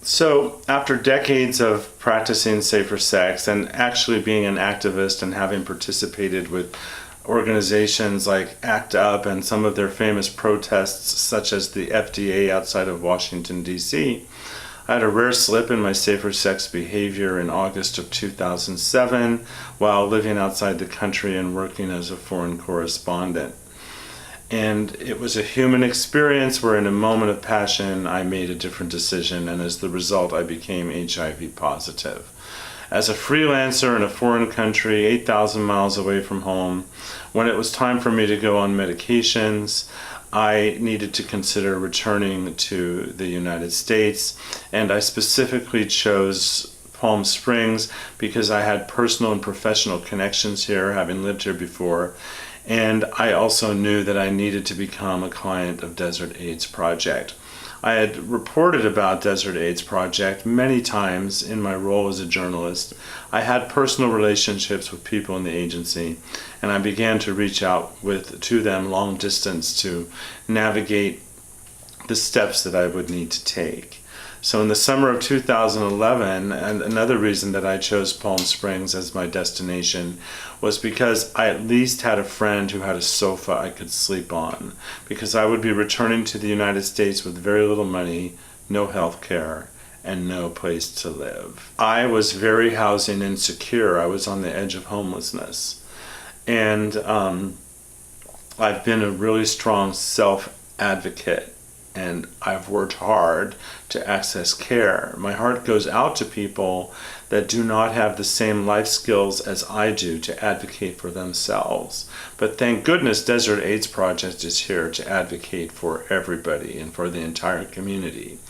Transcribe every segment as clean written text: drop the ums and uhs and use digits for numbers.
So, after decades of practicing safer sex and actually being an activist and having participated with organizations like D.A.P and some of their famous protests, such as the FDA outside of Washington, D.C., I had a rare slip in my safer sex behavior in August of 2007 while living outside the country and working as a foreign correspondent. And it was a human experience where in a moment of passion I made a different decision, and as the result I became HIV positive. As a freelancer in a foreign country 8,000 miles away from home, when it was time for me to go on medications, I needed to consider returning to the United States, and I specifically chose Palm Springs because I had personal and professional connections here, having lived here before. And I also knew that I needed to become a client of Desert AIDS Project. I had reported about Desert AIDS Project many times in my role as a journalist. I had personal relationships with people in the agency, and I began to reach out to them long distance to navigate the steps that I would need to take. So in the summer of 2011, and another reason that I chose Palm Springs as my destination was because I at least had a friend who had a sofa I could sleep on, because I would be returning to the United States with very little money, no health care, and no place to live. I was very housing insecure. I was on the edge of homelessness. And I've been a really strong self-advocate, and I've worked hard to access care. My heart goes out to people that do not have the same life skills as I do to advocate for themselves. But thank goodness Desert AIDS Project is here to advocate for everybody and for the entire community.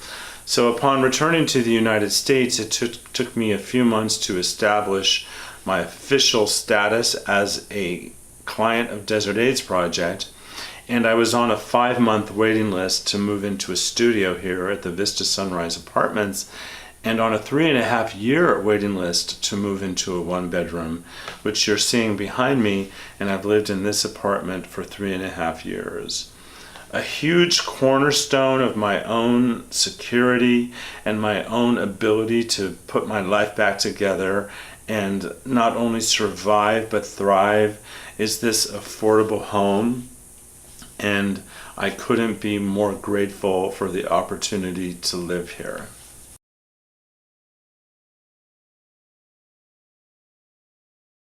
So upon returning to the United States, it took me a few months to establish my official status as a client of Desert AIDS Project. And I was on a 5-month waiting list to move into a studio here at the Vista Sunrise Apartments, and on a 3.5-year waiting list to move into a 1-bedroom, which you're seeing behind me, and I've lived in this apartment for 3.5 years. A huge cornerstone of my own security and my own ability to put my life back together and not only survive but thrive is this affordable home. And I couldn't be more grateful for the opportunity to live here.